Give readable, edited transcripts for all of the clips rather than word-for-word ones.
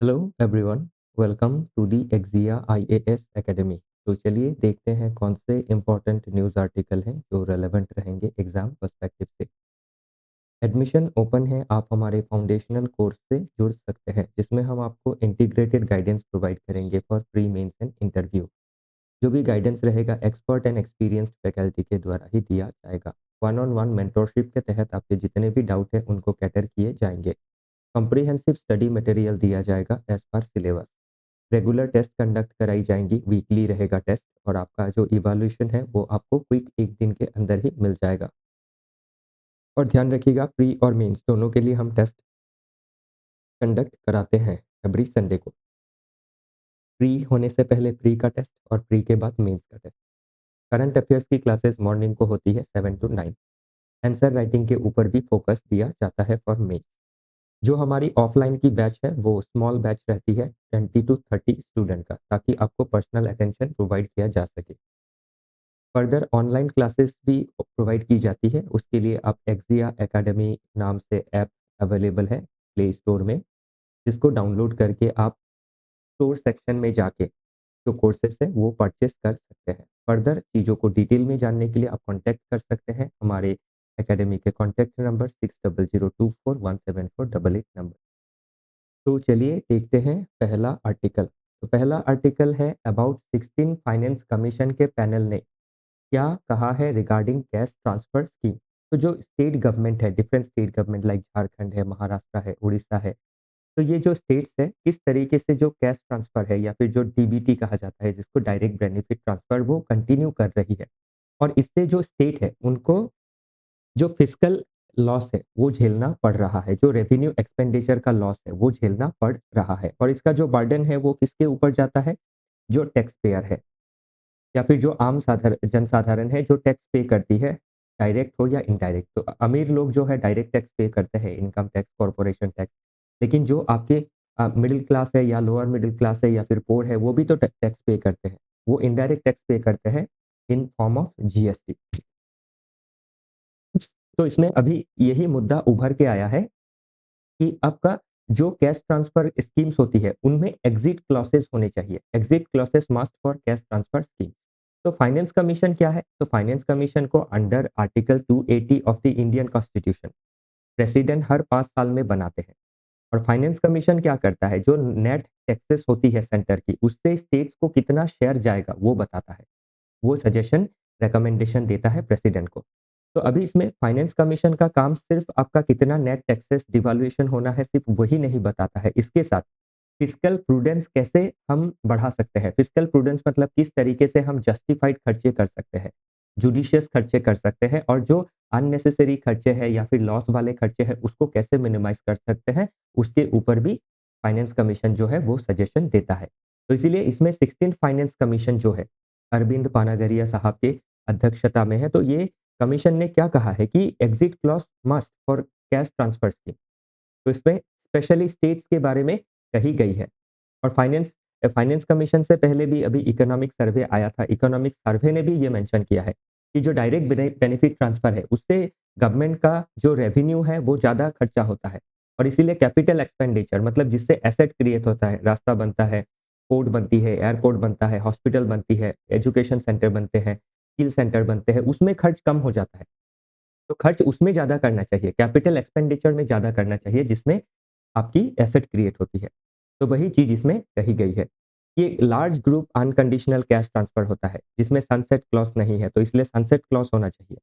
Hello everyone, welcome to the एक्जिया IAS academy. तो चलिए देखते हैं कौन से इम्पोर्टेंट न्यूज़ आर्टिकल हैं जो रेलेवेंट रहेंगे एग्जाम पर्सपेक्टिव से। एडमिशन ओपन है, आप हमारे फाउंडेशनल कोर्स से जुड़ सकते हैं जिसमें हम आपको इंटीग्रेटेड गाइडेंस प्रोवाइड करेंगे for pre mains and interview. जो भी गाइडेंस रहेगा एक्सपर्ट एंड एक्सपीरियंस्ड फैकल्टी के द्वारा ही दिया जाएगा। वन ऑन वन मेंटोरशिप के तहत आपके जितने भी डाउट हैं उनको कैटर किए जाएंगे। कॉम्प्रिहेंसिव स्टडी मटेरियल दिया जाएगा as per syllabus. Regular test conduct कराई जाएंगी, वीकली रहेगा टेस्ट और आपका जो इवैल्यूएशन है वो आपको क्विक एक दिन के अंदर ही मिल जाएगा। और ध्यान रखिएगा, प्री और मेंस दोनों के लिए हम टेस्ट कंडक्ट कराते हैं एवरी संडे को। प्री होने से पहले प्री का टेस्ट और प्री के बाद मेंस का टेस्ट। करंट अफेयर्स की क्लासेस मॉर्निंग को होती है 7 to 9। आंसर राइटिंग के ऊपर भी फोकस दिया जाता है फॉर मेंस। जो हमारी ऑफलाइन की बैच है वो स्मॉल बैच रहती है 20 to 30 स्टूडेंट का, ताकि आपको पर्सनल अटेंशन प्रोवाइड किया जा सके। फर्दर ऑनलाइन क्लासेस भी प्रोवाइड की जाती है, उसके लिए आप एक्जिया एकेडमी नाम से ऐप अवेलेबल है प्ले स्टोर में, जिसको डाउनलोड करके आप स्टोर सेक्शन में जाके जो कोर्सेस है वो परचेस कर सकते हैं। फर्दर चीज़ों को डिटेल में जानने के लिए आप कॉन्टैक्ट कर सकते हैं हमारे एकेडमी के कॉन्टैक्ट नंबर 6002417488 नंबर। तो चलिए देखते हैं पहला आर्टिकल। तो पहला आर्टिकल है अबाउट 16 फाइनेंस कमीशन के पैनल ने क्या कहा है रिगार्डिंग कैश ट्रांसफर स्कीम। तो जो स्टेट गवर्नमेंट है, different state government like Jharkhand है, महाराष्ट्र है, उड़ीसा है, तो ये जो स्टेट्स है किस तरीके से जो कैश ट्रांसफर है या फिर जो डीबीटी कहा जाता है जिसको डायरेक्ट बेनिफिट ट्रांसफर, वो कंटिन्यू कर रही है। और इससे जो स्टेट है उनको जो फिस्कल लॉस है वो झेलना पड़ रहा है, जो रेवेन्यू एक्सपेंडिचर का लॉस है वो झेलना पड़ रहा है। और इसका जो बर्डन है वो किसके ऊपर जाता है? जो टैक्स पेयर है या फिर जो आम जनसाधारण है जो टैक्स पे करती है, डायरेक्ट हो या इनडायरेक्ट। तो अमीर लोग जो है डायरेक्ट टैक्स पे करते हैं, इनकम टैक्स, कॉर्पोरेशन टैक्स। लेकिन जो आपके मिडिल क्लास है या लोअर मिडिल क्लास है या फिर पोर है, वो भी तो टैक्स पे करते हैं। वो इनडायरेक्ट टैक्स पे करते हैं इन फॉर्म ऑफ जीएसटी। तो इसमें अभी यही मुद्दा उभर के आया है कि आपका जो कैश ट्रांसफर स्कीम्स होती है उनमें एग्जिट क्लॉसेस होने चाहिए। Exit clauses must for cash transfer scheme. तो फाइनेंस कमीशन क्या है? तो फाइनेंस कमीशन को under article 280 of the Indian constitution president हर 5 साल में बनाते हैं। और फाइनेंस कमीशन क्या करता है? जो नेट टैक्सेस होती है सेंटर की, उससे स्टेट्स को कितना शेयर जाएगा वो बताता है। वो सजेशन रिकमेंडेशन देता है प्रेसिडेंट को। तो अभी इसमें फाइनेंस कमीशन का काम सिर्फ आपका कितना नेट टैक्सेस डिवैल्यूएशन होना है, सिर्फ वही नहीं बताता है। इसके साथ फिस्कल प्रूडेंस कैसे हम बढ़ा सकते हैं। फिस्कल प्रूडेंस मतलब किस तरीके से हम जस्टिफाइड खर्चे कर सकते हैं, जुडिशियस खर्चे कर सकते हैं, और जो अननेसेसरी खर्चे हैं या फिर लॉस वाले खर्चे हैं उसको कैसे मिनिमाइज कर सकते हैं, उसके ऊपर भी फाइनेंस कमीशन जो है वो सजेशन देता है। तो इसीलिए इसमें 16 फाइनेंस कमीशन जो है अरविंद पानागरिया साहब के अध्यक्षता में है। तो ये कमीशन ने क्या कहा है कि exit clause must for cash transfer scheme. तो इसमें स्पेशली स्टेट्स के बारे में कही गई है। और फाइनेंस कमीशन से पहले भी अभी इकोनॉमिक सर्वे आया था। इकोनॉमिक सर्वे ने भी ये मेंशन किया है कि जो डायरेक्ट बेनिफिट ट्रांसफर है उससे गवर्नमेंट का जो रेवेन्यू है वो ज़्यादा खर्चा होता है। और इसीलिए कैपिटल एक्सपेंडिचर मतलब जिससे एसेट क्रिएट होता है, रास्ता बनता है, पोर्ट बनती है, एयरपोर्ट बनता है, हॉस्पिटल बनती है, एजुकेशन सेंटर बनते हैं, स्किल सेंटर बनते हैं, उसमें खर्च कम हो जाता है। तो खर्च उसमें ज़्यादा करना चाहिए, कैपिटल एक्सपेंडिचर में ज़्यादा करना चाहिए जिसमें आपकी एसेट क्रिएट होती है। तो वही चीज़ इसमें कही गई है कि large group unconditional cash transfer होता है जिसमें सनसेट क्लॉज नहीं है, तो इसलिए सनसेट क्लॉज होना चाहिए।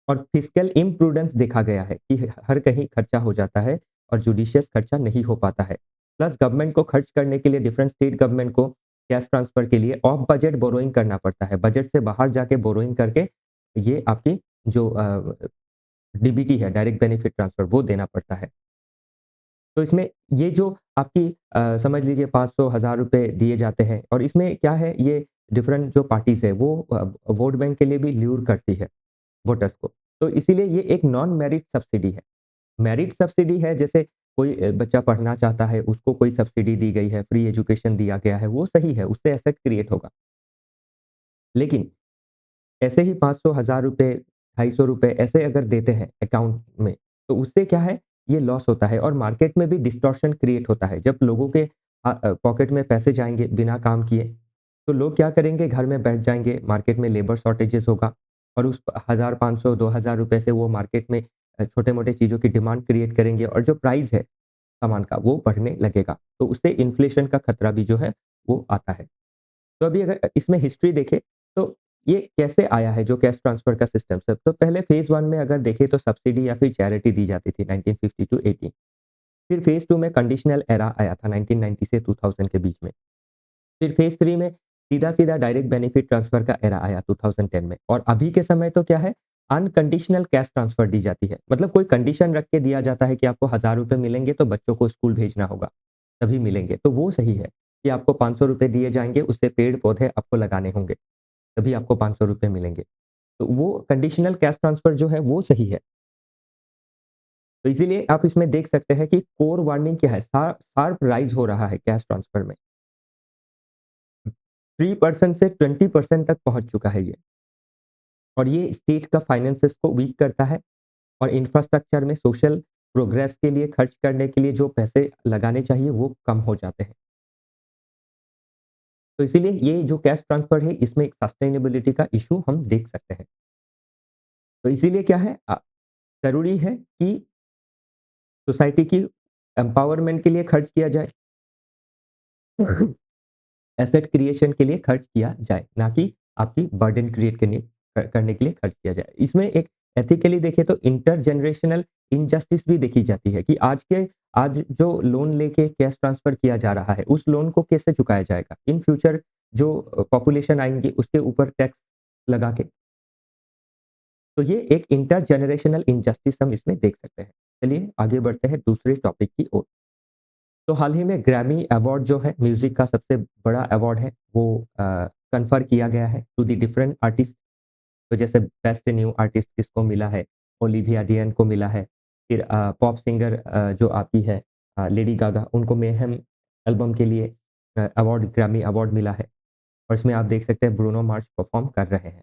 और फिस्कल इम्प्रूडेंस देखा गया है कि हर कहीं खर्चा हो जाता है और जुडिशियस खर्चा नहीं हो पाता है। प्लस गवर्नमेंट को खर्च करने के लिए, डिफरेंट स्टेट गवर्नमेंट को कैश ट्रांसफर के लिए ऑफ बजट बोरोइंग करना पड़ता है। बजट से बाहर जाके बोरोइंग करके ये आपकी जो डीबीटी है, डायरेक्ट बेनिफिट ट्रांसफर, वो देना पड़ता है। तो इसमें ये जो आपकी समझ लीजिए 500 हज़ार रुपए दिए जाते हैं, और इसमें क्या है, ये डिफरेंट जो पार्टीज़ है वो वोट बैंक के लिए भी ल्यूर करती है वोटर्स को। तो इसीलिए ये एक नॉन मेरिट सब्सिडी है। मेरिट सब्सिडी है जैसे कोई बच्चा पढ़ना चाहता है उसको कोई सब्सिडी दी गई है, फ्री एजुकेशन दिया गया है, वो सही है, उससे एसेट क्रिएट होगा। लेकिन ऐसे ही 500 हज़ार रुपए, ₹250 ऐसे अगर देते हैं अकाउंट में, तो उससे क्या है, ये लॉस होता है और मार्केट में भी डिस्टॉर्शन क्रिएट होता है। जब लोगों के पॉकेट में पैसे जाएँगे बिना काम किए, तो लोग क्या करेंगे घर में बैठ जाएँगे, मार्केट में लेबर शॉर्टेजेस होगा और उस 1000-500 ₹2000 रुपए से वो मार्केट में छोटे-मोटे चीज़ों की डिमांड क्रिएट करेंगे और जो प्राइस है सामान का वो बढ़ने लगेगा। तो उससे इन्फ्लेशन का खतरा भी जो है वो आता है। तो अभी अगर इसमें हिस्ट्री देखें तो ये कैसे आया है जो कैश ट्रांसफर का सिस्टम सब तो पहले फेज़ 1 में अगर देखें तो सब्सिडी या फिर चैरिटी दी जाती थी 1950 टू 80। फिर फेज़ 2 में कंडीशनल एरा आया था 1990 से 2000 के बीच में। फिर फेज़ 3 में सीधा-सीधा डायरेक्ट बेनिफिट ट्रांसफर का एरा आया 2010 में और अभी के समय तो क्या है अनकंडीशनल कैश ट्रांसफर दी जाती है। मतलब कोई कंडीशन रख के दिया जाता है कि आपको ₹1000 मिलेंगे तो बच्चों को स्कूल भेजना होगा, तभी मिलेंगे। तो वो सही है कि आपको ₹500 दिए जाएँगे, उससे पेड़-पौधे आपको लगाने होंगे, तभी आपको ₹500 मिलेंगे। तो वो कंडीशनल कैश ट्रांसफर जो है वो सही है। तो इसीलिए आप इसमें देख सकते हैं कि कोर वार्निंग क्या है, शार्प राइज़ हो रहा है कैश ट्रांसफर में। 3% से 20% तक पहुँच चुका है ये और ये स्टेट का फाइनेंसेस को वीक करता है और इंफ्रास्ट्रक्चर में सोशल प्रोग्रेस के लिए खर्च करने के लिए जो पैसे लगाने चाहिए वो कम हो जाते हैं। तो इसीलिए ये जो कैश ट्रांसफर है इसमें एक सस्टेनेबिलिटी का इश्यू हम देख सकते हैं। तो इसीलिए क्या है ज़रूरी है कि सोसाइटी की एम्पावरमेंट के लिए खर्च किया जाए। एसेट क्रिएशन के लिए खर्च किया जाए, ना कि आपकी बर्डन क्रिएट करने के लिए खर्च किया जाए। इसमें एक एथिकली देखें तो इंटरजेनरेशनल इनजस्टिस भी देखी जाती है कि आज जो लोन लेके कैश ट्रांसफर किया जा रहा है, उस लोन को कैसे चुकाया जाएगा? इन फ्यूचर जो पॉपुलेशन आएँगी उसके ऊपर टैक्स लगा के। तो ये एक इंटरजेनरेशनल इनजस्टिस हम इसमें देख सकते हैं। चलिए आगे बढ़ते हैं दूसरे टॉपिक की ओर। तो हाल ही में ग्रैमी अवार्ड जो है म्यूजिक का सबसे बड़ा अवार्ड है वो कन्फर किया गया है टू द डिफरेंट आर्टिस्ट। तो जैसे बेस्ट न्यू आर्टिस्ट किसको मिला है, ओलिविया डियन को मिला है। फिर पॉप सिंगर जो आती है लेडी गागा उनको मेहम एल्बम के लिए अवार्ड ग्रैमी अवार्ड मिला है और इसमें आप देख सकते हैं ब्रूनो मार्स परफॉर्म कर रहे हैं।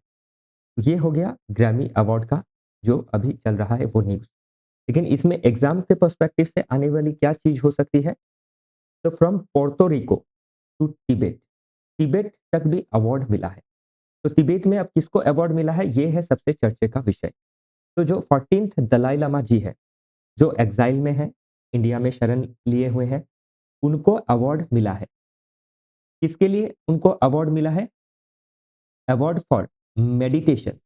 ये हो गया ग्रैमी अवार्ड का जो अभी चल रहा है वो न्यूज़। लेकिन इसमें एग्ज़ाम के पर्सपेक्टिव से आने वाली क्या चीज़ हो सकती है? तो फ्रॉम पोर्टो रिको टू तिब्बत, तिब्बत तक भी अवार्ड मिला है। तो तिब्बत में अब किसको अवार्ड मिला है, ये है सबसे चर्चे का विषय। तो जो 14th दलाई लामा जी है, जो एक्साइल में है, इंडिया में शरण लिए हुए हैं, उनको अवार्ड मिला है। किसके लिए उनको अवार्ड मिला है? Award for meditation,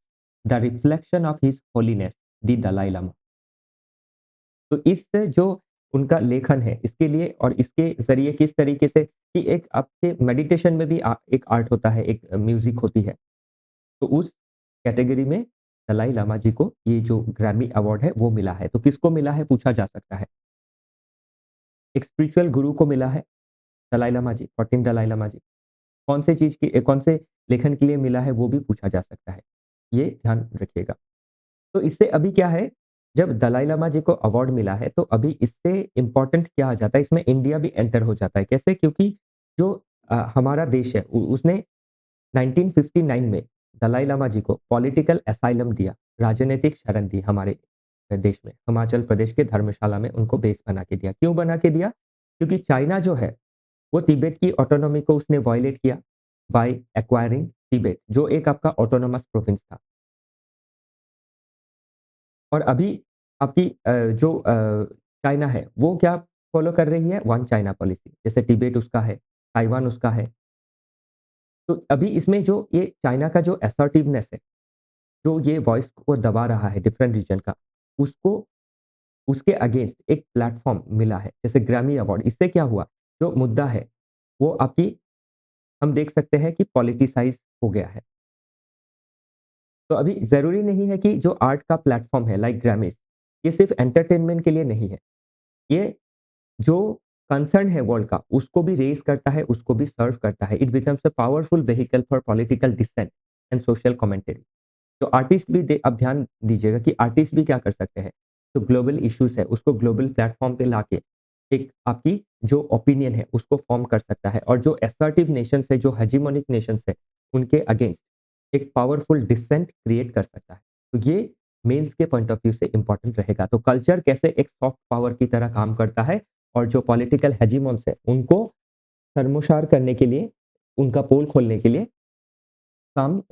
the reflection of his holiness the Dalai Lama. तो इस जो उनका लेखन है इसके लिए और इसके ज़रिए किस तरीके से कि एक आपके मेडिटेशन में भी एक आर्ट होता है, एक म्यूज़िक होती है। तो उस कैटेगरी में दलाई लामा जी को ये जो ग्रैमी अवार्ड है वो मिला है। तो किसको मिला है पूछा जा सकता है। एक स्पिरिचुअल गुरु को मिला है दलाई लामा जी, 14 दलाई लामा जी। कौन से लेखन के लिए मिला है वो भी पूछा जा सकता है। ये ध्यान रखिएगा। तो इससे अभी क्या है, जब दलाई लामा जी को अवार्ड मिला है, तो अभी इससे इम्पोर्टेंट क्या आ जाता है, इसमें इंडिया भी एंटर हो जाता है। कैसे? क्योंकि जो हमारा देश है, उ उसने 1959 में दलाई लामा जी को पॉलिटिकल असाइलम दिया, राजनीतिक शरण दी हमारे देश में। हिमाचल प्रदेश के धर्मशाला में उनको बेस बना के दिया। क्यों बना के दिया? क्योंकि चाइना जो है, वो तिब्बत की ऑटोनॉमी को उसने वायलेट किया बाय एक्वायरिंग तिब्बत, जो एक आपका ऑटोनोमस प्रोविंस था। और अभी आपकी जो चाइना है, वो क्या फ़ॉलो कर रही है? One China policy. जैसे तिबेट उसका है, ताइवान उसका है। तो अभी इसमें जो ये चाइना का जो असर्टिवनेस है, जो ये वॉइस को दबा रहा है डिफरेंट रीजन का, उसको उसके अगेंस्ट एक प्लेटफ़ॉर्म मिला है, जैसे ग्रैमी अवार्ड। इससे क्या हुआ? जो मुद्दा है, वो आपकी हम देख सकते हैं कि पॉलिटिसाइज़ हो गया है। तो अभी ज़रूरी नहीं है कि जो आर्ट का प्लेटफ़ॉर्म है लाइक ग्रैमीज़, ये सिर्फ़ एंटरटेनमेंट के लिए नहीं है। ये जो कंसर्न है वर्ल्ड का, उसको भी रेज़ करता है, उसको भी सर्व करता है। It becomes a powerful vehicle for political dissent and social commentary. तो आर्टिस्ट भी दे अब ध्यान दीजिएगा कि आर्टिस्ट भी क्या कर सकते हैं, जो ग्लोबल इश्यूज़ है, उसको ग्लोबल प्लेटफ़ॉर्म पे लाके एक आपकी जो ओपिनियन है, उसको फ़ॉर्म कर सकता है और जो असर्टिव नेशंस है, जो हेजेमोनिक नेशंस है, उनके अगेंस्ट एक पावरफुल डिसेंट क्रिएट कर सकता है। तो ये मेंस के पॉइंट ऑफ व्यू से इम्पोर्टेंट रहेगा। तो कल्चर कैसे एक सॉफ्ट पावर की तरह काम करता है और जो पॉलिटिकल हेजीमोन्स है, उनको शर्मोशार करने के लिए, उनका पोल खोलने के लिए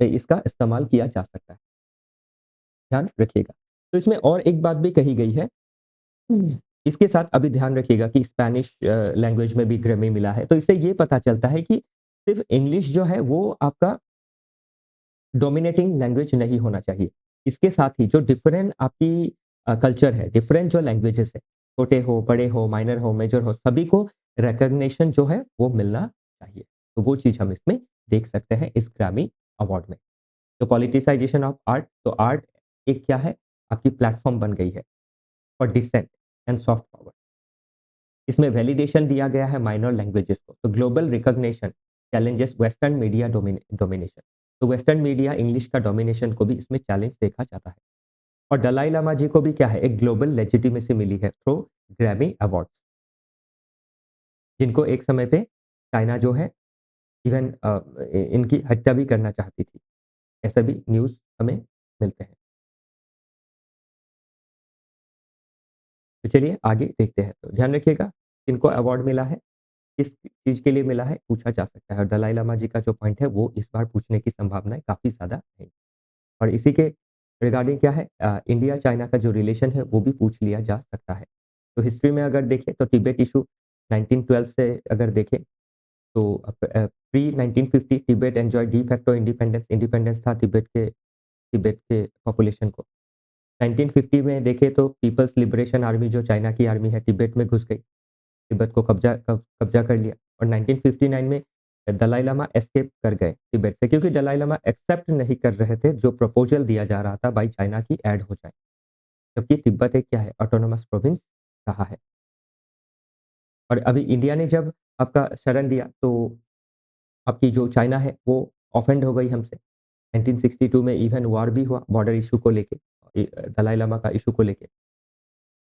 इसका इस्तेमाल किया जा सकता है। ध्यान रखिएगा। तो इसमें और एक बात भी कही गई है, इसके साथ अभी ध्यान रखिएगा कि स्पेनिश लैंग्वेज में भी ग्रैमी मिला है। तो इससे ये पता चलता है कि सिर्फ इंग्लिश जो है वो आपका डोमिनेटिंग लैंग्वेज नहीं होना चाहिए। इसके साथ ही जो डिफरेंट आपकी कल्चर है, डिफरेंट जो लैंग्वेजेस है, छोटे हो, बड़े हो, माइनर हो, मेजर हो, सभी को रिकॉग्निशन जो है वो मिलना चाहिए। तो वो चीज़ हम इसमें देख सकते हैं इस ग्रैमी अवार्ड में। तो पॉलिटिसाइजेशन ऑफ आर्ट, तो आर्ट एक क्या है, आपकी प्लेटफ़ॉर्म बन गई है for dissent and soft power. इसमें वैलिडेशन दिया गया है माइनर लैंग्वेजेस को। तो global recognition challenges western media domination. तो वेस्टर्न मीडिया इंग्लिश का डोमिनेशन को भी इसमें चैलेंज देखा जाता है। और दलाई लामा जी को भी क्या है, एक ग्लोबल लेजिटिमेसी मिली है थ्रू ग्रैमी अवार्ड्स, जिनको एक समय पे चाइना जो है इवन इनकी हत्या भी करना चाहती थी। ऐसा भी न्यूज़ हमें मिलते हैं। तो चलिए आगे देखते हैं। तो ध्यान रखिएगा किनको अवार्ड मिला है, किस चीज़ के लिए मिला है, पूछा जा सकता है। और दलाई लामा जी का जो पॉइंट है वो इस बार पूछने की संभावनाएँ काफ़ी ज़्यादा है। और इसी के रिगार्डिंग क्या है, इंडिया चाइना का जो रिलेशन है वो भी पूछ लिया जा सकता है। तो हिस्ट्री में अगर देखें तो तिब्बत इश्यू 1912 से अगर देखें तो pre 1950 Tibet enjoy de facto independence, independence था तिब्बत के पॉपुलेशन को। 1950 में देखें तो पीपल्स लिबरेशन आर्मी जो चाइना की आर्मी है तिब्बत में घुस गई, तिब्बत को कब्जा कर लिया। और 1959 में दलाई लामा एस्केप कर गए तिब्बत से, क्योंकि दलाई लामा एक्सेप्ट नहीं कर रहे थे जो प्रपोजल दिया जा रहा था भाई चाइना की ऐड हो जाए, जबकि तिब्बत एक क्या है, ऑटोनोमस प्रोविंस रहा है। और अभी इंडिया ने जब आपका शरण दिया तो आपकी जो चाइना है वो ऑफेंड हो गई हमसे। 1962 में इवन वॉर भी हुआ बॉर्डर इश्यू को लेके, दलाई लामा का इश्यू को लेके।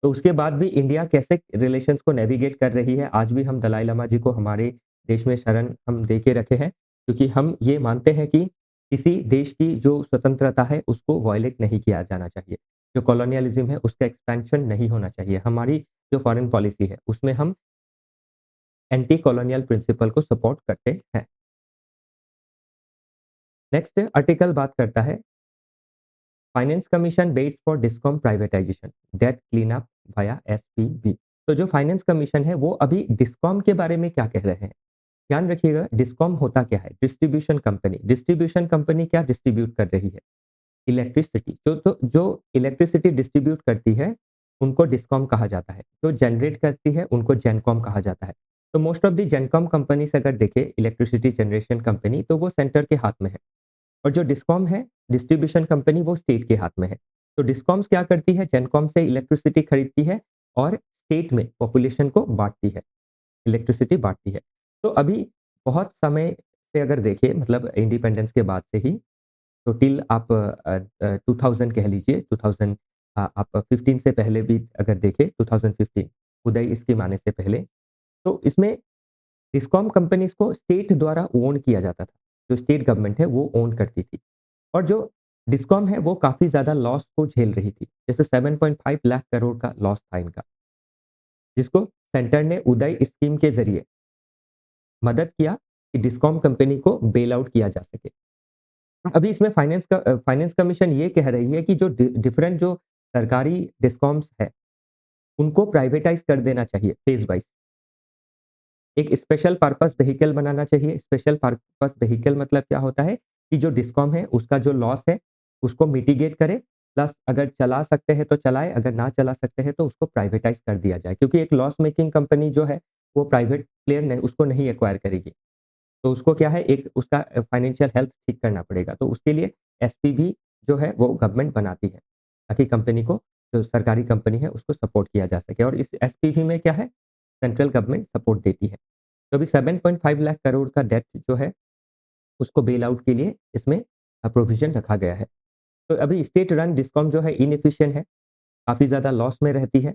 तो उसके बाद भी इंडिया कैसे रिलेशंस को नेविगेट कर रही है, आज भी हम दलाई लामा जी को हमारे देश में शरण हम दे के रखे हैं, क्योंकि हम ये मानते हैं कि किसी देश की जो स्वतंत्रता है उसको वायलेट नहीं किया जाना चाहिए। जो कॉलोनियलिज्म है उसका एक्सपेंशन नहीं होना चाहिए। हमारी जो फॉरेन पॉलिसी है उसमें हम एंटी कॉलोनियल प्रिंसिपल को सपोर्ट करते हैं। नेक्स्ट आर्टिकल बात करता है finance commission waits for discom privatisation debt clean up via SPV. तो जो फाइनेंस कमीशन है वो अभी डिस्कॉम के बारे में क्या कह रहे हैं, ध्यान रखिएगा। डिस्कॉम होता क्या है, डिस्ट्रीब्यूशन कंपनी। डिस्ट्रीब्यूशन कंपनी क्या डिस्ट्रीब्यूट कर रही है, इलेक्ट्रिसिटी। जो इलेक्ट्रिसिटी डिस्ट्रीब्यूट करती है उनको डिस्कॉम कहा जाता है, जो जनरेट करती है उनको जेनकॉम कहा जाता है। तो मोस्ट ऑफ दी जेनकॉम कंपनी से अगर देखें इलेक्ट्रिसिटी जनरेशन कंपनी, तो वो सेंटर के हाथ में है। और जो डिस्कॉम है डिस्ट्रीब्यूशन कंपनी, वो स्टेट के हाथ में है। तो डिस्कॉम्स क्या करती है, जेनकॉम से इलेक्ट्रिसिटी खरीदती है और स्टेट में पॉपुलेशन को बांटती है, इलेक्ट्रिसिटी बांटती है। तो अभी बहुत समय से अगर देखें, मतलब इंडिपेंडेंस के बाद से ही, तो टिल आप 2000 कह लीजिए, 2000 आप 15 से पहले भी अगर देखें, 2015 उदय स्कीम आने से पहले, तो इसमें डिस्कॉम कंपनीज को स्टेट द्वारा ओन किया जाता था। जो स्टेट गवर्नमेंट है वो ओन करती थी। और जो डिस्कॉम है वो काफ़ी ज़्यादा लॉस को झेल रही थी। जैसे 7.5 लाख करोड़ का लॉस था इनका, जिसको सेंटर ने उदय स्कीम के ज़रिए मदद किया कि डिस्कॉम कंपनी को बेल आउट किया जा सके। अभी इसमें फाइनेंस कमीशन ये कह रही है कि जो डिफरेंट जो सरकारी डिस्कॉम्स है, उनको प्राइवेटाइज़ कर देना चाहिए फेज़ वाइज़। एक स्पेशल पर्पस व्हीकल बनाना चाहिए। स्पेशल पर्पस व्हीकल मतलब क्या होता है कि जो डिस्कॉम है उसका जो लॉस है उसको मिटिगेट करे, प्लस अगर चला सकते हैं तो चलाए, अगर ना चला सकते हैं तो उसको प्राइवेटाइज कर दिया जाए, क्योंकि एक लॉस मेकिंग कंपनी जो है वो प्राइवेट प्लेयर ने उसको नहीं एक्वायर करेगी। तो उसको क्या है, एक उसका फाइनेंशियल हेल्थ ठीक करना पड़ेगा। तो उसके लिए एसपीवी जो है वो गवर्नमेंट बनाती है, ताकि कंपनी को, जो सरकारी कंपनी है उसको सपोर्ट किया जा सके। और इस एसपीवी में क्या है, सेंट्रल गवर्नमेंट सपोर्ट देती है। तो अभी 7.5 लाख करोड़ का डेट जो है उसको बेल आउट के लिए इसमें प्रोविज़न रखा गया है। तो अभी स्टेट रन डिस्कॉम जो है इनएफिशिएंट है, काफ़ी ज़्यादा लॉस में रहती है।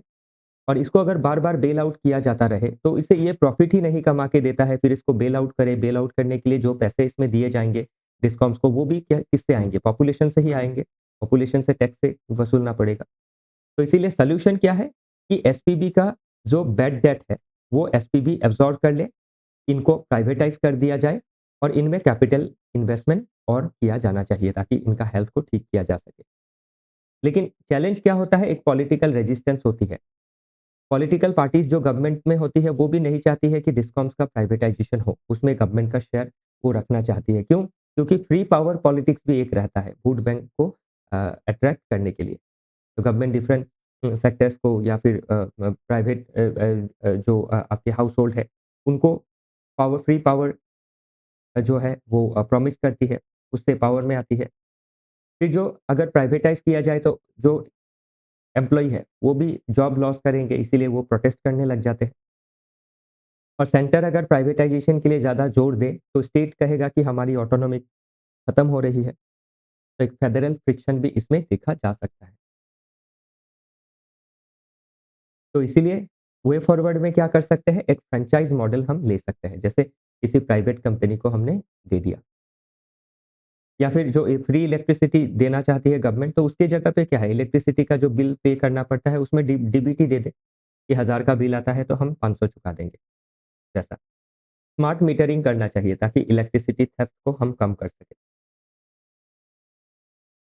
और इसको अगर बार-बार बेल आउट किया जाता रहे, तो इससे ये प्रॉफ़िट ही नहीं कमा के देता है। फिर इसको बेल आउट करे, बेल आउट करने के लिए जो पैसे इसमें दिए जाएँगे डिस्कॉम्स को, वो भी क्या किससे आएँगे? पॉपुलेशन से ही आएँगे। पॉपुलेशन से टैक्स से वसूलना पड़ेगा। तो इसीलिए सॉल्यूशन क्या है कि एसपीबी का जो बैड डेट है, वो एसपीबी एब्ज़ॉर्ब कर ले, इनको प्राइवेटाइज़ कर दिया जाए और इनमें कैपिटल इन्वेस्टमेंट और किया जाना चाहिए ताकि इनका हेल्थ को ठीक किया जा सके। लेकिन चैलेंज क्या होता है, एक पॉलिटिकल रेजिस्टेंस होती है। पॉलिटिकल पार्टीज़ जो गवर्नमेंट में होती है, वो भी नहीं चाहती है कि डिस्कॉम्स का प्राइवेटाइज़ेशन हो, उसमें गवर्नमेंट का शेयर वो रखना चाहती है। क्यों? क्योंकि फ्री पावर पॉलिटिक्स भी एक रहता है, वोट बैंक को अट्रैक्ट करने के लिए। तो गवर्नमेंट डिफरेंट सेक्टर्स को या फिर प्राइवेट जो आपके हाउसहोल्ड है, उनको फ्री पावर जो है वो प्रॉमिस करती है, उससे पावर में आती है। फिर जो अगर प्राइवेटाइज़ किया जाए तो जो एम्प्लॉयी है, वो भी जॉब लॉस करेंगे, इसीलिए वो प्रोटेस्ट करने लग जाते हैं। और सेंटर अगर प्राइवेटाइज़ेशन के लिए ज़्यादा जोर दे, तो स्टेट कहेगा कि हमारी ऑटोनॉमी खत्म हो रही है। तो एक फेडरल फ्रिक्शन भी इसमें देखा जा सकता है। तो इसीलिए वे फॉरवर्ड में क्या कर सकते हैं, एक फ्रैंचाइज़ मॉडल हम ले सकते हैं। जैसे किसी प्राइवेट कंपनी को हमने दे दिया या फिर जो फ्री इलेक्ट्रिसिटी देना चाहती है गवर्नमेंट, तो उसकी जगह पे क्या है, इलेक्ट्रिसिटी का जो बिल पे करना पड़ता है, उसमें डीबीटी दे दे कि 1000 का बिल आता है तो हम 500 चुका देंगे, वैसा। स्मार्ट मीटरिंग करना चाहिए ताकि इलेक्ट्रिसिटी थेफ्ट को हम कम कर सकें।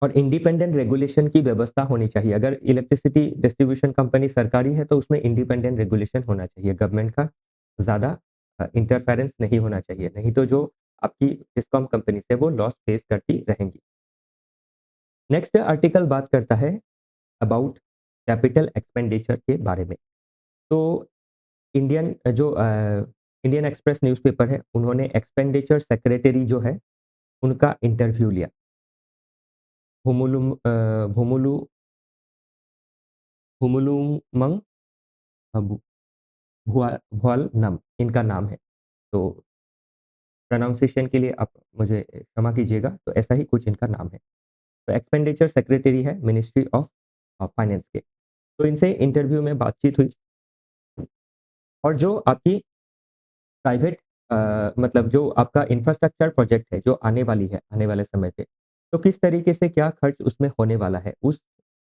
और इंडिपेंडेंट रेगुलेशन की व्यवस्था होनी चाहिए। अगर इलेक्ट्रिसिटी डिस्ट्रीब्यूशन कंपनी सरकारी है, तो उसमें इंडिपेंडेंट रेगुलेशन होना चाहिए। गवर्नमेंट का ज़्यादा इंटरफेरेंस नहीं होना चाहिए, नहीं तो जो आपकी डिस्कॉम कंपनीज़ है, वो लॉस फेस करती रहेंगी। नेक्स्ट आर्टिकल बात करता है अबाउट कैपिटल एक्सपेंडिचर के बारे में। तो इंडियन इंडियन एक्सप्रेस न्यूज़पेपर है, उन्होंने एक्सपेंडिचर सेक्रेटरी जो है, उनका इंटरव्यू लिया। भुमुलु भुमुलुमंग भु भुआलनम इनका नाम है। तो प्रोनाउंसिएशन के लिए आप मुझे क्षमा कीजिएगा, तो ऐसा ही कुछ इनका नाम है। तो एक्सपेंडिचर सेक्रेटरी है मिनिस्ट्री ऑफ फाइनेंस के। तो इनसे इंटरव्यू में बातचीत हुई और जो आपकी प्राइवेट मतलब जो आपका इंफ्रास्ट्रक्चर प्रोजेक्ट है, जो आने वाली है, आने वाले समय पे, तो किस तरीके से क्या खर्च उसमें होने वाला है, उस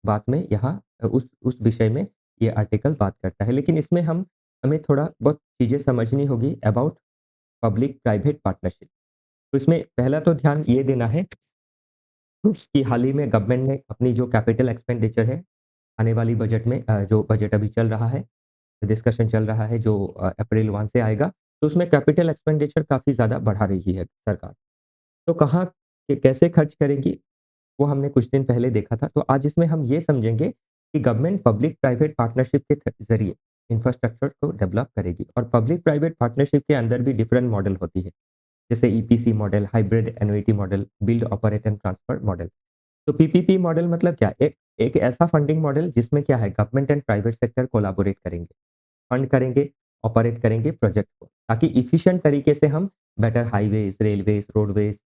बात में यहाँ उस विषय में ये आर्टिकल बात करता है। लेकिन इसमें हमें थोड़ा बहुत चीज़ें समझनी होगी अबाउट पब्लिक प्राइवेट पार्टनरशिप। तो इसमें पहला तो ध्यान ये देना है कि हाल ही में गवर्नमेंट ने अपनी जो कैपिटल एक्सपेंडिचर है, आने वाली बजट में जो बजट अभी चल रहा है, डिस्कशन चल रहा है जो अप्रैल 1 से आएगा, तो उसमें कैपिटल एक्सपेंडिचर काफ़ी ज़्यादा बढ़ा रही है सरकार। तो कहाँ कैसे खर्च करेगी, वो हमने कुछ दिन पहले देखा था। तो आज इसमें हम ये समझेंगे कि गवर्नमेंट पब्लिक प्राइवेट पार्टनरशिप के ज़रिए इंफ्रास्ट्रक्चर को डेवलप करेगी और पब्लिक प्राइवेट पार्टनरशिप के अंदर भी डिफरेंट मॉडल होती है। जैसे EPC model, hybrid annuity model, build, operate and transfer model. तो पीपीपी मॉडल मतलब क्या? एक एक ऐसा फंडिंग मॉडल जिसमें क्या है, government and private sector collaborate करेंगे, फंड करेंगे, ऑपरेट करेंगे प्रोजेक्ट को, ताकि एफिशिएंट तरीके से हम better highways, Railways, roadways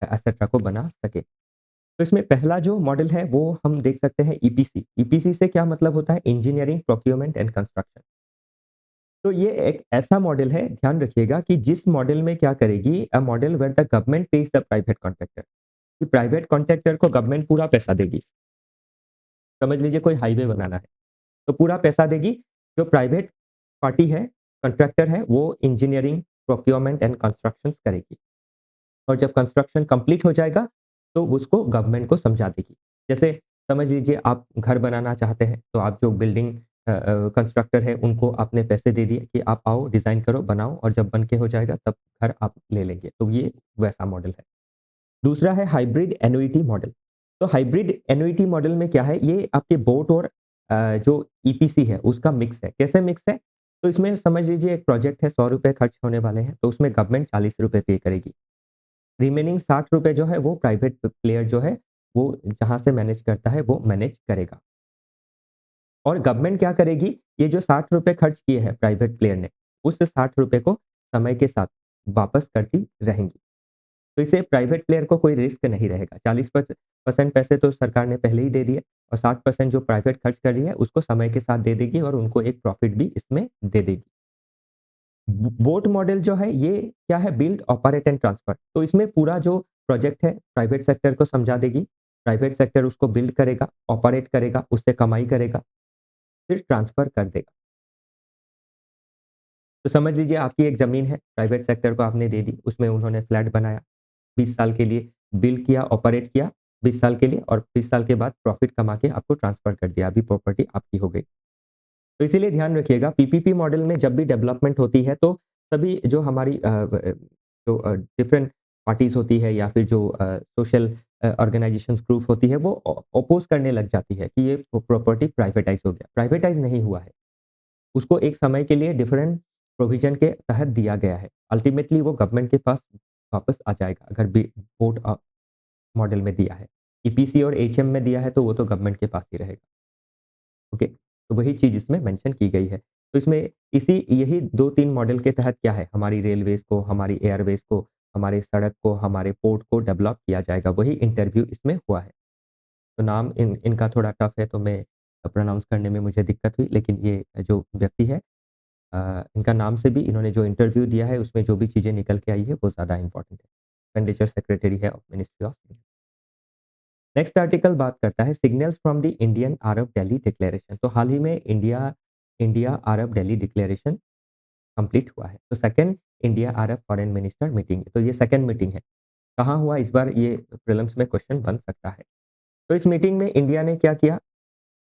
etcetera को बना सकें। तो इसमें पहला जो मॉडल है वो हम देख सकते हैं ईपीसी। ईपीसी से क्या मतलब होता है? Engineering, procurement and construction. तो ये एक ऐसा मॉडल है, ध्यान रखिएगा कि जिस मॉडल में क्या करेगी, a model where the government pays the private contractor, कि प्राइवेट कॉन्ट्रैक्टर को गवर्नमेंट पूरा पैसा देगी। समझ लीजिए कोई हाईवे बनाना है, तो पूरा पैसा देगी। जो प्राइवेट पार्टी है, कॉन्ट्रैक्टर है, वो इंजीनियरिंग, प्रोक्योरमेंट एंड कंस्ट्रक्शंस करेगी और जब कंस्ट्रक्शन कंप्लीट हो जाएगा, तो उसको गवर्नमेंट को समझा देगी। जैसे समझ लीजिए आप घर बनाना चाहते हैं, तो आप जो बिल्डिंग कंस्ट्रक्टर है, उनको आपने पैसे दे दिए कि आप आओ, डिज़ाइन करो, बनाओ और जब बन के हो जाएगा, तब घर आप ले लेंगे। तो ये वैसा मॉडल है। दूसरा है हाइब्रिड एन्युइटी मॉडल। तो हाइब्रिड एन्युइटी मॉडल में क्या है, ये आपके बोट और जो ईपीसी है उसका मिक्स है। कैसे मिक्स है? तो इसमें समझ लीजिए एक प्रोजेक्ट है, ₹100 खर्च होने वाले हैं, तो उसमें गवर्नमेंट ₹40 पे करेगी। रिमेनिंग ₹60 जो है वो प्राइवेट प्लेयर जो है, वो जहाँ से मैनेज करता है वो मैनेज करेगा। और गवर्नमेंट क्या करेगी, ये जो ₹60 खर्च किए हैं प्राइवेट प्लेयर ने, उस ₹60 को समय के साथ वापस करती रहेंगी। तो इससे प्राइवेट प्लेयर को कोई रिस्क नहीं रहेगा। 40% पैसे तो सरकार ने पहले ही दे दिए और 60% जो प्राइवेट खर्च कर रही है, उसको समय के साथ दे देगी और उनको एक प्रॉफिट भी इसमें दे देगी। बोट मॉडल जो है, ये क्या है, बिल्ड, ऑपरेट एंड ट्रांसफर। तो इसमें पूरा जो प्रोजेक्ट है, प्राइवेट सेक्टर को समझा देगी, प्राइवेट सेक्टर उसको बिल्ड करेगा, ऑपरेट करेगा, उससे कमाई करेगा, फिर ट्रांसफ़र कर देगा। तो समझ लीजिए आपकी एक ज़मीन है, प्राइवेट सेक्टर को आपने दे दी, उसमें उन्होंने फ्लैट बनाया, 20 साल के लिए बिल्ड किया, ऑपरेट किया 20 साल के लिए और 20 साल के बाद प्रॉफ़िट कमा के आपको ट्रांसफ़र कर दिया, अभी प्रॉपर्टी आपकी हो गई। तो इसीलिए ध्यान रखिएगा पीपीपी मॉडल में जब भी डेवलपमेंट होती है तो सभी जो हमारी जो डिफरेंट पार्टीज़ होती है या फिर जो सोशल ऑर्गेनाइजेशंस ग्रुप होती है वो अपोज़ करने लग जाती है कि ये प्रॉपर्टी प्राइवेटाइज़ हो गया। प्राइवेटाइज़ नहीं हुआ है। उसको एक समय के लिए डिफरेंट प्रोविज़न के तहत दिया गया है। अल्टीमेटली वो गवर्नमेंट के पास वापस आ जाएगा अगर बोर्ड मॉडल में दिया है। ईपीसी और एचएम में दिया है तो वो तो गवर्नमेंट के पास ही रहेगा। ओके, तो वही चीज़ इसमें मेंशन की गई है। तो इसमें इसी यही 2-3 मॉडल के तहत क्या है, हमारी रेलवेज़ को, हमारी एयरवेज़ को, हमारे सड़क को, हमारे पोर्ट को डेवलप किया जाएगा, वही इंटरव्यू इसमें हुआ है। तो नाम इनका थोड़ा टफ है तो मैं प्रोनाउंस करने में मुझे दिक्कत हुई, लेकिन ये जो व्यक्ति है इनका नाम से भी इन्होंने जो इंटरव्यू दिया है, उसमें जो भी चीज़ें निकल के आई है, वो ज़्यादा इम्पोर्टेंट है। एक्सपेंडिचर सेक्रेटरी है मिनिस्ट्री ऑफ। नेक्स्ट आर्टिकल बात करता है signals from the Indian Arab Delhi declaration. तो हाल ही में इंडिया इंडिया अरब दिल्ली डिक्लेरेशन कंप्लीट हुआ है। तो सेकंड इंडिया अरब फॉरेन मिनिस्टर मीटिंग, तो ये सेकंड मीटिंग है। कहाँ हुआ इस बार, ये प्रीलिम्स में क्वेश्चन बन सकता है। तो इस मीटिंग में इंडिया ने क्या किया,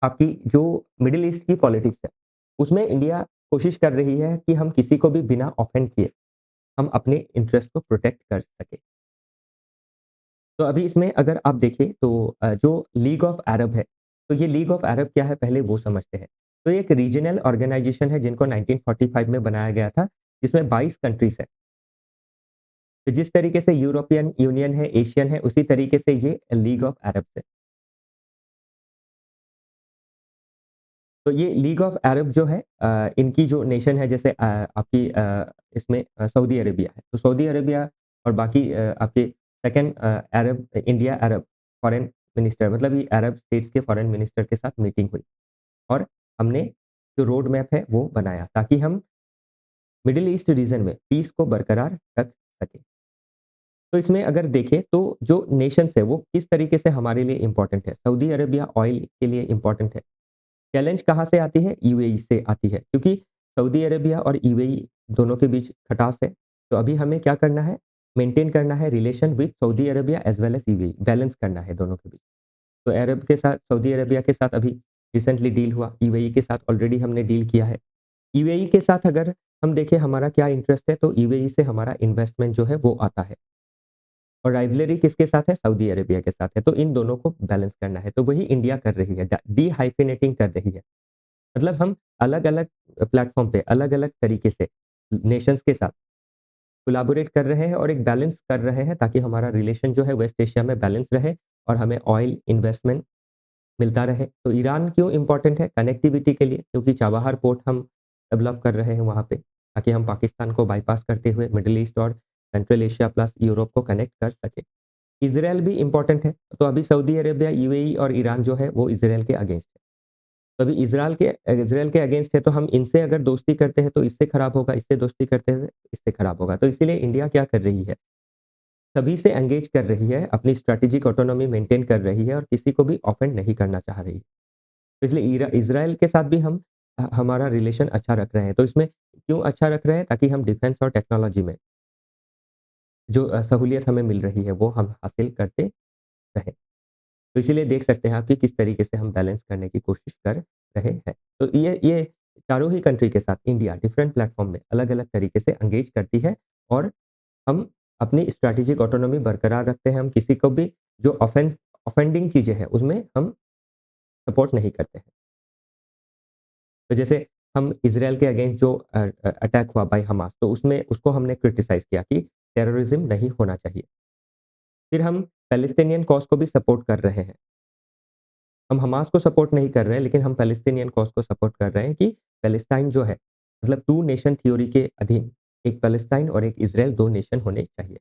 आपकी जो मिडिल ईस्ट की पॉलिटिक्स है उसमें इंडिया कोशिश कर रही है कि हम किसी को भी बिना ऑफेंड किए हम अपने इंटरेस्ट को प्रोटेक्ट कर सके। तो अभी इसमें अगर आप देखें तो जो लीग ऑफ अरब है, तो ये लीग ऑफ अरब क्या है पहले वो समझते हैं। तो ये एक रीजनल ऑर्गेनाइजेशन है जिनको 1945 में बनाया गया था, जिसमें 22 कंट्रीज़ हैं। तो जिस तरीके से यूरोपियन यूनियन है, एशियन है, उसी तरीके से ये लीग ऑफ अरब है। तो ये लीग ऑफ अरब जो है इनकी जो नेशन है जैसे आपकी इसमें सऊदी अरेबिया है। तो सऊदी अरेबिया और बाकी आपके सेकंड अरब इंडिया अरब फॉरेन मिनिस्टर, मतलब ये अरब स्टेट्स के फॉरेन मिनिस्टर के साथ मीटिंग हुई और हमने जो रोड मैप है वो बनाया ताकि हम मिडिल ईस्ट रीजन में पीस को बरकरार रख सकें। तो इसमें अगर देखें तो जो नेशंस है वो किस तरीके से हमारे लिए इम्पोर्टेंट है। सऊदी अरेबिया ऑयल के लिए इम्पोर्टेंट है। चैलेंज कहाँ से आती है? यूएई से आती है, क्योंकि सऊदी अरेबिया और यूएई दोनों के बीच खटास है। तो अभी हमें क्या करना है? मेंटेन करना है relation with Saudi Arabia as well as UAE, balance करना है दोनों के बीच। तो अरब के साथ सऊदी अरेबिया के साथ अभी रिसेंटली डील हुआ, यूएई के साथ ऑलरेडी हमने डील किया है। यूएई के साथ अगर हम देखें हमारा क्या इंटरेस्ट है, तो यूएई से हमारा इन्वेस्टमेंट जो है वो आता है और राइवलरी किसके साथ है? सऊदी अरेबिया के साथ है। तो इन दोनों को बैलेंस करना है, तो वही इंडिया कर रही है, डी-हाइफेनेटिंग कर रही है। मतलब हम अलग-अलग प्लेटफ़ॉर्म पे अलग-अलग तरीके से नेशंस के साथ कोलैबोरेट कर रहे हैं और एक बैलेंस कर रहे हैं ताकि हमारा रिलेशन जो है वेस्ट एशिया में बैलेंस रहे और हमें ऑयल इन्वेस्टमेंट मिलता रहे। तो ईरान क्यों इम्पोर्टेंट है? कनेक्टिविटी के लिए, क्योंकि चाबहार पोर्ट हम डेवलप कर रहे हैं वहाँ पे ताकि हम पाकिस्तान को बाईपास करते हुए मिडल ईस्ट और सेंट्रल एशिया प्लस यूरोप को कनेक्ट कर सकें। इज़राइल भी इम्पोर्टेंट है। तो अभी सऊदी अरेबिया, यूएई और ईरान जो है वो इज़राइल के अगेंस्ट है। तो अभी इज़राइल के अगेंस्ट है तो हम इनसे अगर दोस्ती करते हैं तो इससे खराब होगा, इससे दोस्ती करते हैं इससे खराब होगा। तो इसीलिए इंडिया क्या कर रही है? सभी से एंगेज कर रही है, अपनी स्ट्रैटेजिक ऑटोनॉमी मेंटेन कर रही है और किसी को भी ऑफेंड नहीं करना चाह रही है। तो इसलिए इज़राइल के साथ भी हम हमारा रिलेशन अच्छा रख रहे हैं। तो इसमें क्यों अच्छा रख रहे हैं? ताकि हम डिफेंस और टेक्नोलॉजी में जो सहूलियत हमें मिल रही है वो हम हासिल करते रहें। तो इसीलिए देख सकते हैं आप कि किस तरीके से हम बैलेंस करने की कोशिश कर रहे हैं। तो ये चारों ही कंट्री के साथ इंडिया डिफरेंट प्लेटफ़ॉर्म में अलग-अलग तरीके से एंगेज करती है और हम अपनी स्ट्रैटेजिक ऑटोनॉमी बरकरार रखते हैं। हम किसी को भी जो ऑफेंडिंग चीज़ें हैं उसमें हम सपोर्ट नहीं करते हैं। तो जैसे हम इज़राइल के अगेंस्ट जो अटैक हुआ बाय हमास, तो उसमें उसको हमने क्रिटिसाइज़ किया कि टेररिज़्म नहीं होना चाहिए। फिर हम पैलेस्टीनियन कॉज़ को भी सपोर्ट कर रहे हैं। हम हमास को सपोर्ट नहीं कर रहे हैं, लेकिन हम पैलेस्टीनियन कॉज़ को सपोर्ट कर रहे हैं कि पैलेस्टाइन जो है, मतलब 2 नेशन थ्योरी के अधीन एक पैलेस्टाइन और एक इज़राइल 2 नेशन होने चाहिए।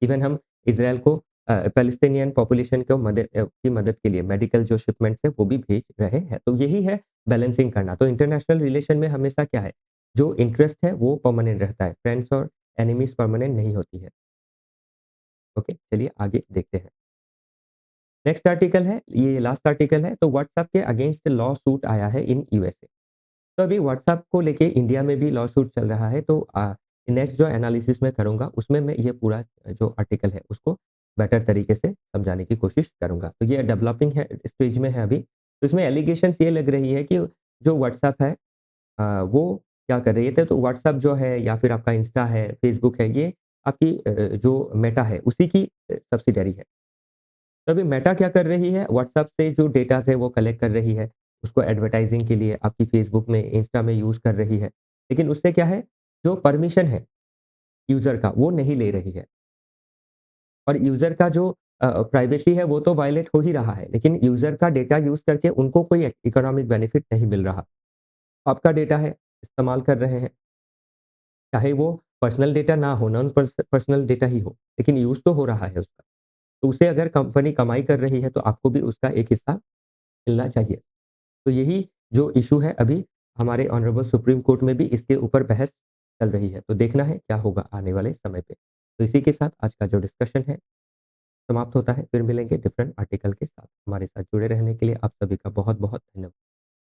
इवन हम इज़राइल को पैलेस्टीनियन पॉपुलेशन को की मदद के लिए मेडिकल जो शिपमेंट्स हैं, वो भी भेज रहे हैं। तो यही है बैलेंसिंग करना। तो इंटरनेशनल रिलेशन में हमेशा क्या है, जो इंटरेस्ट है वो परमानेंट रहता है। फ्रेंड्स और एनिमीज़ परमानेंट नहीं होती है। ओके, चलिए आगे देखते हैं। नेक्स्ट आर्टिकल है, ये लास्ट आर्टिकल है, तो व्हाट्सएप के अगेंस्ट लॉ सूट आया है इन यूएसए। तो अभी व्हाट्सएप को लेके इंडिया में भी लॉ सूट चल रहा है, तो नेक्स्ट जो एनालिसिस मैं करूँगा उसमें मैं ये पूरा जो आर्टिकल है उसको बेटर तरीके से समझाने की कोशिश करूँगा। तो ये डेवलपिंग है स्टेज में है अभी। तो इसमें एलिगेशंस ये लग रही है कि जो व्हाट्सएप है वो क्या कर रही है, तो व्हाट्सएप जो है या फिर आपका इंस्टा है, फेसबुक है, ये आपकी जो मेटा है उसी की सब्सिडियरी है। तो अभी मेटा क्या कर रही है, व्हाट्सएप से जो डेटाज़ है वो कलेक्ट कर रही है, उसको एडवर्टाइज़िंग के लिए आपकी फेसबुक में, इंस्टा में यूज़ कर रही है। लेकिन उससे क्या है, जो परमिशन है यूज़र का वो नहीं ले रही है और यूज़र का जो प्राइवेसी है वो तो वायलेट हो ही रहा है, लेकिन यूज़र का डेटा यूज़ करके उनको कोई इकोनॉमिक बेनिफिट नहीं मिल रहा। आपका डेटा है, इस्तेमाल कर रहे हैं, चाहे वो पर्सनल डेटा ना हो, नॉन पर्सनल डेटा ही हो, लेकिन यूज़ तो हो रहा है उसका। तो उसे अगर कंपनी कमाई कर रही है तो आपको भी उसका एक हिस्सा मिलना चाहिए। तो यही जो इश्यू है अभी हमारे ऑनरेबल सुप्रीम कोर्ट में भी इसके ऊपर बहस चल रही है। तो देखना है क्या होगा आने वाले समय पे। तो इसी के साथ आज का जो डिस्कशन है समाप्त होता है। फिर मिलेंगे डिफरेंट आर्टिकल के साथ। हमारे साथ जुड़े रहने के लिए आप सभी का बहुत-बहुत धन्यवाद।